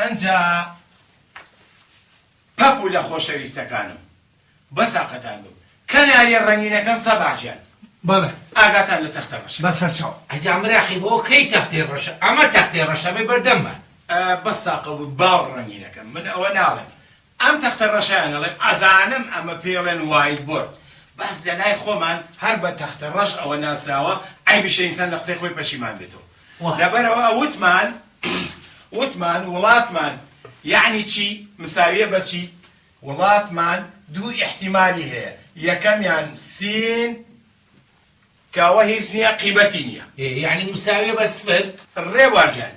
ئەنجا پەپ و لە خۆشەویستەکانم بەساقەتان بوو کەناریە ڕەنگینەکەم سەباحجان بەڵێ ئاگاتان لە تەختە ڕەشە بەسەر چاو ئەجا مراقی بۆ کەی تەختەی ڕەشە ئەمە تەختەی ڕەشەمەی بەردەمە بەساقە بوو باڵ ڕەنگینەکەم من ئەوە ناڵێم ئەم تەختە ڕەشەیان ئەڵێم ئەزانم ئەمە پێڵێن وایت بۆرد بەس لە لای خۆمان هەر بە تەختە ڕەش ئەوە ناسراوە ئایبیشە ئینسان لە قسەی خۆی پەشیمان بێتەوە لەبەرەوە وتمان وڵاتمان یعنی چی مساویە بە چی وڵاتمان دوو احتیمالی هەیە یەکەمیان سین کەوە هیچ نییە قیمەتی نییە یعنی مساویە بە سفر ڕێوارجان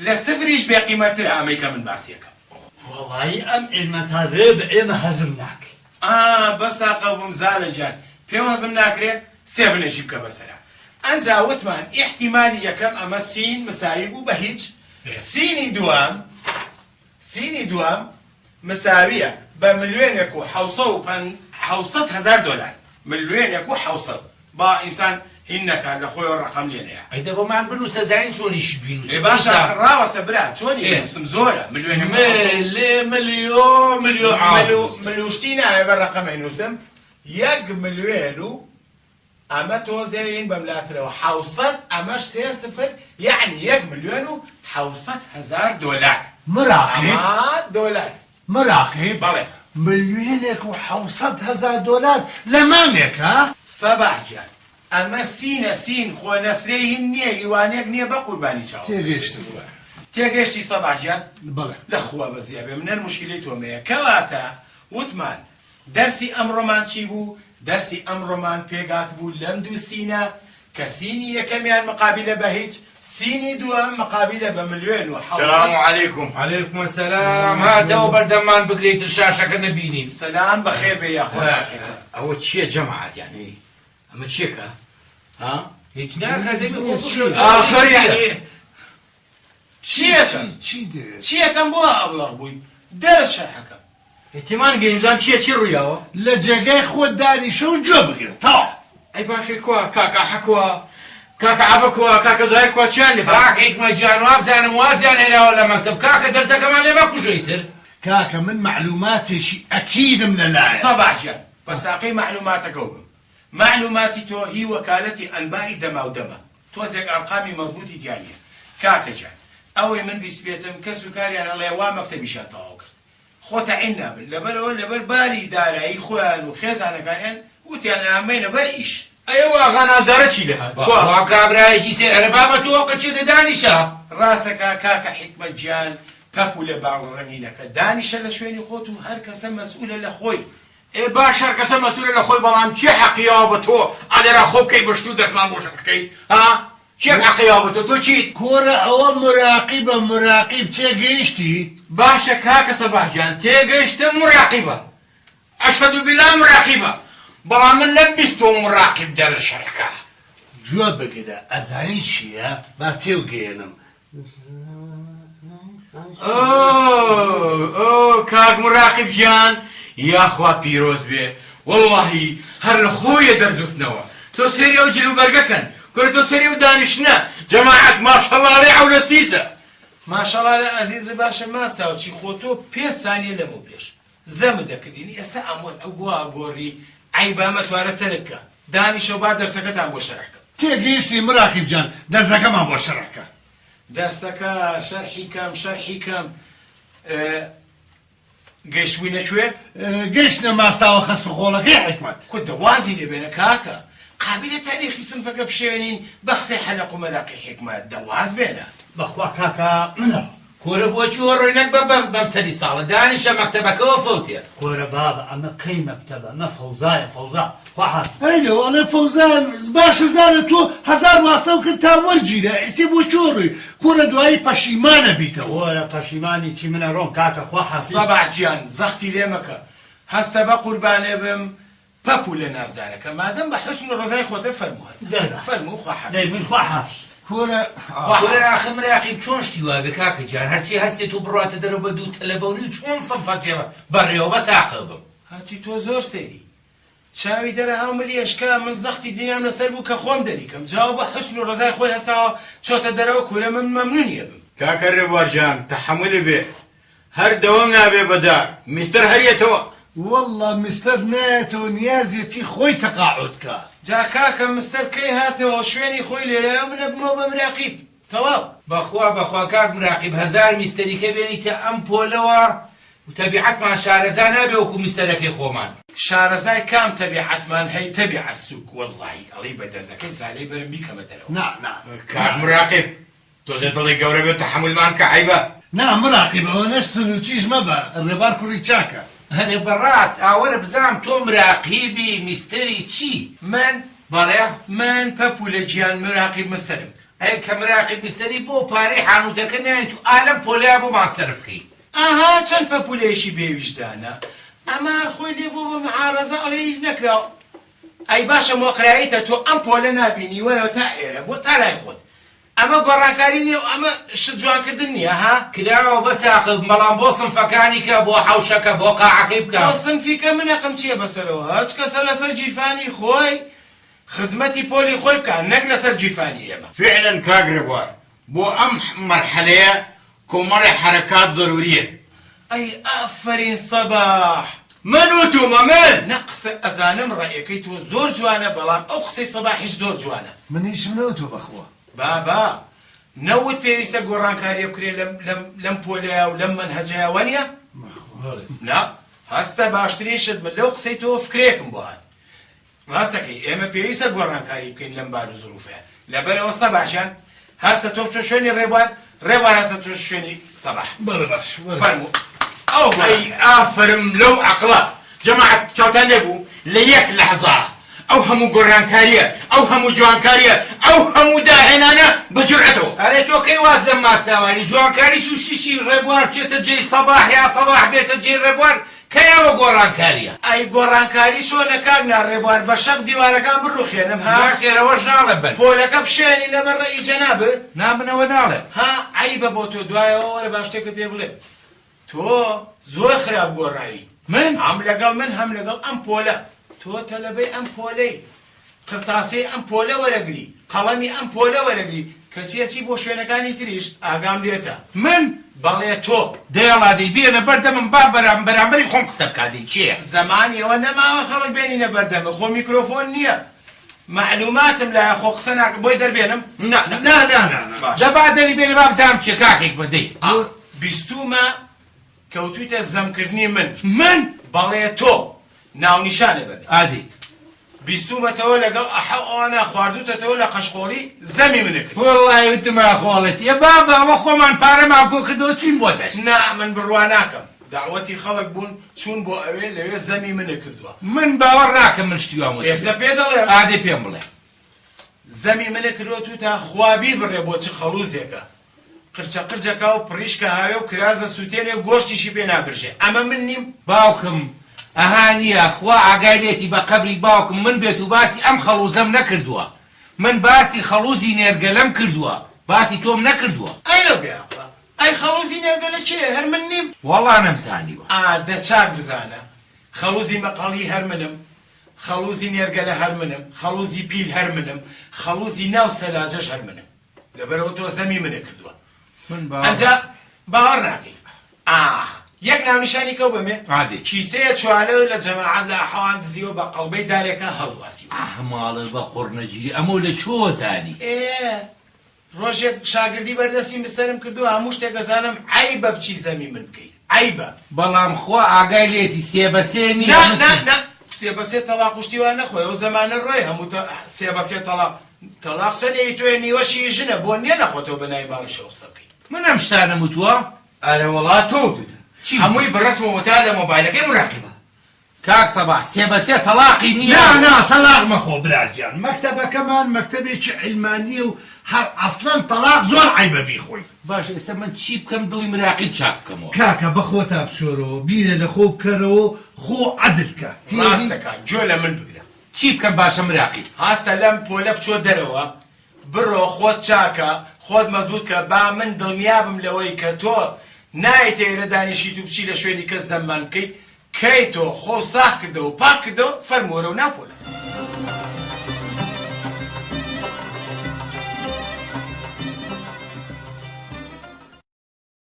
لە سفریش بێ قیمەترە ئەمەی کە من باسیەکەم وەڵی ئەم علمە تازەیە بە ئێمە هەزم ناکەی بەساقە بووم زالە جان پێم هەزم ناکرێت سێڤنێکی بکە بەسەرا ئەنجا وتمان احتیمالی یەکەم ئەمە سین مساوی بوو بە هیچ سینی دوام مساویە بە ملیۆنێک و حوسەد هەزار دۆلار ملیۆنێک و حوسەد با ئینسان هین نەکات لە خۆی ڕقم لێنەیە ئەیدە بۆمان بنووسە زانین چۆنیشی بینووسە باشە ڕاوەسە برا چۆنی بنووسم زۆرە ملیۆشتی نایە بە ڕقەمەی نووسم 1 ملیۆن و ئەمە تۆزێوین بەملاترەوە حوسەد ئەمەش 3 سفر یعنی 1 ملیۆن و حوسەد هەزار دۆلار مراقب بەڵێ ملیۆنێک و حوسەد هەزار دۆلار لە مانێکە سەباحجان ئەمە سینە سین خۆ نەسرەی هین نییە هیوانێک نییە بە قوربانی چاو تێگەشتی سەباحجان بەڵێ لەخوا بەزیابێ منەر مشکلەی تۆمەیە کەواتە وتمان دەرسی ئەمڕۆمان چی بوو دەرسی ئەمڕۆمان پێگات بوو لەم دوو سینە کە سینی یەکەمیان مقابلە بە هیچ سینی دووەم مقابلە بە ملیۆن و سلام علیکم علیکم السلام هاتەوە بەردەمان بگرێتر شاشەکە نەبینین سلام بەخێر بێ یاخۆ ئەوە چییە جەماعەت یعنی ئەمە چیەکە ها هیچ ناکە آخر یعنی چیەکەم بۆ ئەوڵاغ بووی دەرس شەرحەکەم احتیمان گەیمزان چی ڕوویاوە لە جێگای خۆت دانیشە و جۆ بگرە تاوە ئەی باشی کووە کاکە حەکووە کاکە عەبەکووە کاکە زای کووە چیان لێ کاکە حیکمەت جان وابزانم وازیان هێناوە لە مەکتەب کاکە دەرسەکەمان لێ مەکوژەیتر کاکە من معلوماتێکی ئەکیدم لەلایە سەباحجان بەساقەی معلوماتەکە بم معلوماتی تۆ هی وەکالەتی ئەنبائی دەما و دەمە تۆزێک ئەرقامی مەزبوطی تیانە کاکە جان ئەوەی من بیسبێتم کەس و کاریان هەڵێ وا مەکتەبیشان تەواو کرد خۆتە عین نابن لەبەرەوە لەبەر باری دارایی خۆیان و خێزانەکانیان وتیان ئەمەینە بەر ئیش ئەوە غەنادارە چی لە هات وا کابرایەکی سێ ئەرە بابە تۆ قەچێ دەدانیشە ڕاستەکە کاکە حیکمەت گیان پەپ و لە باڵڕەنینەکە دانیشە لە شوێنی خۆت و هەر کەسە مەسئولە لە خۆی باش هەر کەسە مەسئولە لە خۆی بەڵام چی حەقیەوە بە تۆ ئەلێرا خۆ بکەی بەشت و دەستمان بۆشە بکەیت ها چی حەقیەوە بە تۆ چیت کۆرە ئەوە مراقیبە مراقیب تێگەیشتی باشە کاکە سەباحجان تێگەیشتم مراقیبە ئەشهەدو بیلا مراقیبە بەڵام من لە بیست و مراقیب دەرس شەرەکە جوە بگرە ئەزانی چییە با تێوگەێنم کاک مراقیب گیان یاخوا پیرۆز بێ وەڵڵاهی هەر لە خۆیە دەرزوتنەوە تۆ سێری ئەو جلوبەرگەکەن کورە تۆ سێری و دانیشتنە جەماعەت ماشەڵڵا لێ حەولە سیزە ماشەڵڵا لە ئەزیزە باشە ماستاوە چی خۆ تۆ 5 سانیە لەمە پێش زەمە دەکردینی ئێستا ئەمۆز ئەو بووە گۆڕی عیبامە توارە تەرکە دانیشە و با دەرسەکەتان بۆ شەرحکە تێگەیشتی مراقیب جان دەرسەکەمان بۆ شەرحکە دەرسەکە شەرحی کەم گەیشتووی نەکوێ گەیشتە ماستاوە خەست و خۆڵەکەی حیکمەت کو دەوازی لێبێنە کاکە قابلە تاریخی سنفەکە بشێنین بە قسەی حەلەق و مەلاقی حیکمەت دەواز بێنە بەخوا کاکە منە کۆرە بۆچی ڕۆینەک بەم سەری ساڵە دانیشە مەکتەبەکەەوە فەوتێ کۆرە بابە ئەمە کەی مەکتەبە ئەمە فەوزایە فەوزا خواحاف ئەیلەوەڵێ فەوزان باشە زانە تۆ 1000 ماستە و کرد تا وەرگیرە ئێستی بۆ چۆڕی کۆرە دوایی پەشیمانە بیتەوە کۆرە پەشیمانی چی منە ڕۆم کاکە خواحافی سەباحجیان زەختی لێ مەکە هەستە بە قوربانێ بم پەپوو لە نازدارەکە مادەم بە حوسن و ڕزای خۆتە فەرموو هەست فەرموو خواحاف کۆرە آخر مراقیب چۆن شتی وابێ کاکە جان هەرچی هەستێت و بڕاتە دەرەوە بە دوو تەلەبەونی و چۆن سەفەرجێمە بەڕێوە بە ساقە بم هاتی تۆ زۆر سەیری چاوی دەرە هاو ملیێشکە من زەختی دینام لەسەر بوو کە خۆم دەریکەم جاوە بە حوسن و ڕزای خۆی هەستاوە چۆتە دەرەوە کورە من مەمنونیە بم کاکە ڕێبوارجان تەحەمولی بێ هەر دەوام نابێ بەدار میستەر هەریەتەوە والله مستر نایەتەوە نیازێتی خۆی تەقاعدکە جا کاکە مستەر کەی هاتەوە شوێنی خۆی لێرە منە بمەوە بە مراقیب تەواو بەخوا کاک مراقیب هەزار میستەریکە بێنیتە ئەم پۆلەوە و تەبیعەتمان شارەزا نابێ وەکو میستەرەکەی خۆمان شارەزای کام تەبیعەتمان هەی تەبیعەت سووک وەڵڵاهی ئەڵی بە دەردەکەی سالەی بەرم بیکەمە دەرەوە نا کاک مراقب تۆزێ دڵی گەورە بێت تەحملمان کە عیبە نا مراقبەوە نەستن و تیژ مەبە ڕێبار کوڕی چاکە هەنێ بەڕاست ئاوەرە بزانم تۆ مراقیبی میستەری چی من بەڵێ من پەپولە گیان مراقیب مستەرم ئەی کە مراقیب میستەری بۆ پارەی حانوتەکە نایێت و ئالەم پۆلەیە بۆمان سەرفکەی ئاها چەند پەپولەیەکی بێویژدانە ئەمە خۆی لێ بۆ بە معارەزە ئەڵێ هیچ نەکراوە ئەی باشە مۆقراییتە تۆ ئەم پۆلە نابینی وەرەوە تا ئێرە بۆ تا لای خۆت ئەمە گۆڕانکاری نییە و ئەمە شت جوانکردن نییە ها کراوە بەساقب بەڵام بۆ سنفەکانی کە بۆ حەوشەکە بۆ قاعەکەی بکە بۆ سنفیکە منەقم چییە بەسەرەوە هەچ کەسە لەسەر جیفانی خۆی خزمەتی پۆلی خۆی بکە نەک لەسەر جیفانی ئێمە فعلا کاک ڕێبوار بۆ ئەم مەرحەلەیە کۆمەڵی حرەکات ضروریە ئەی ئافرین سەباح من وتومە من نەقسە ئەزانم ڕێیەکەی تۆ زۆر جوانە بەڵام ئەو قسەی سەباحیش زۆر جوانە منیشم نەوتۆ بەخۆ بابا نەوت پێویستە گۆڕانکاریە بکرێ لەم پۆلەیە و لەم منهەجەیە وەنیە نا هەستە باشترین شت من لەو قسەی تۆ فکرێکم بۆ هات ڕاستەکەی ئێمە پێویستە گۆڕانکاری بکەین لەم بار و زروفەیە لەبەرەوە سەباحیان هەستە تۆ بچۆ شوێنی ڕێبوار هەستە تۆ شوێنی سەباح بەڵێ باش فەرموو ئەو ئەی ئافرم لەو عەقڵە جەماعەت چاوتان لێبوو لە یەک لەحزە ئەو هەموو گۆڕانکاریە ئەو هەموو جوانکاریە ئەو هەموو داهێنانە بەجورئەتەوە ئەرێ تۆ کەی واز لەم ماستاوانی جوانکاریش و شیشی ڕێبوار بچێتە جێی سەباح یا سەباح بێتە جێی ڕێبوار کەیەوە گۆڕانکاریە ئەی گۆڕانکاری چۆنە کاک ناڕێبوار بە شەق دیوارەکان بڕوخێنم ها خێرەوەش ناڵێ بن پۆلەکە بشێنی لەبەر ڕێی جەنابە نامنەوە ناڵێ ها عیبە بۆ تۆ دوایەوە وەرە باش شتێکە پێ بڵێ تۆ زۆر خراپ گۆڕایی من هەم لەگەڵ من هەم لەگەڵ ئەم پۆلە تۆ تەلەبەی ئەم پۆلەی قرتاسەی ئەم پۆلە وەرەگری قەڵەمی ئەم پۆلە وەرەگری کەچێکی بۆ شوێنەکانی تریش ئاگام لێتە من بەڵێ تۆ دێڵادەی بێنە بەردەمم با بەرامبەری خۆم قسە بکاتەی چییە زەمانیەوە نەماوە خەڵک بێنینە بەردەمە خۆ میکرۆفۆن نییە معلوماتم لایە خۆ قسە ناکە بۆی دەربێنم دەبا دەری بێنە با بزانم چێ کاکێک بەدەی بیستومە کەوتویتە زەمکردنی من بەڵێ تۆ ناونیشانە بەبێ ئادی بیستومەتەوە لەگەڵ ئەحەوانە خواردوتەتەوە لە قەشقۆڵی زەمی منەکرد وەڵڵای وتما خۆڵەتی ە بابا ئەوە خۆمان پارەمان بۆ کردەوە چین بۆ دەشت نا من بڕوا ناکەم داوەتی خەڵک بوون چوون بۆ ئەوێ لەوێ زەمی منە کردووە من باوەڕ ناکەم من شتیوام ئێستا پێ دەڵێم ئادی پێم بڵێ زەمی منە کردووە تو تا خوابی بڕێ بۆ چ خەڵوزێکە قرچە قرجەکە و پڕیشکە هاوێ و کرازە سووتێنێ و گۆشتیشی پێ نابرژێ ئەمە من نیم باوکم ئەها نییە خوا ئاگای لێتی بە قەبری باوکم من بێت و باسی ئەم خەڵوزەم نەکردووە من باسی خەڵوزی نێرگەلەم کردووە باسی تۆم نەکردووە ئەی لەو بێڵە ئەی خەڵوزی نێرگەلە چێ هەر من نیم وەڵا نەمزانیوە دەچاک بزانە خەڵوزی مەقاڵی هەر منم خەڵوزی نێرگەلە هەر منم خەڵوزی پیل هەر منم خەڵوزی ناو سەلاجەش هەر منم لەبەرەوە تۆ زەمی منە کردووە ئەنجا باوەڕ ناکەی یەک ناونیشانی کەو بەمێ کیسەیە چوارە لە جەماعەت لە ئەحەوان دزیوە بە قەڵبەی دارێکە هەڵواسیوە ئەحماڵە بە قوڕنەگیری ئەمە لە چۆ زانی ڕۆژێک شاگردی بەردەستی مستەرم کردو هەموو شتێک دەزانم عیبە بچی زەمی من بکەیت عیبە بەڵام خوا ئاگای لێتی سێبەسێ نییە سێبەسێ تەلاق شتیوان نەخۆی ئەو زەمانە ڕۆی هەموو سێبەسێ تەلاق چەندێکی تۆی نیوەشی ژنە بۆ نییە نەخۆتەوە بە ناوی باڵشەوە قسە بکەیت من ئەم شتانە وتووە ئەرە وەڵا تۆ وتوتە هەمووی بەڕەسمەوە تا لە مۆبایلەکەی مراقبە کاک سەباح سێبەسێ تەلاقی نییە نا تەلاق مەخۆ براجان مەکتەبەکەمان مەکتەبێکی عیلمانیە و هەر ئەسڵەن تەلاق زۆر عیبە بیخۆی باش ئێستا من چی بکەم دڵی مراقب چاک بکەمەوە کاکە بەخۆ تا بسۆرەوە بیرە لە خۆ بکەرەوە خۆ عەدلکە ڕاستەکە گوێ لە من بگرە چی بکەم باشە مراقب هەستە لەم پۆلە بچۆ دەرەوە بڕۆ خۆت چاکە خۆت مەزبوط کە با من دڵنیابم لەوەی کە تۆ نایتە ئێرە دانیشیت و بچی لە شوێنی کەس زەممان بکەیت کەی تۆ خۆ ساخ کردەوە و پاک کردەوە فەرمووەرە و ناپۆلە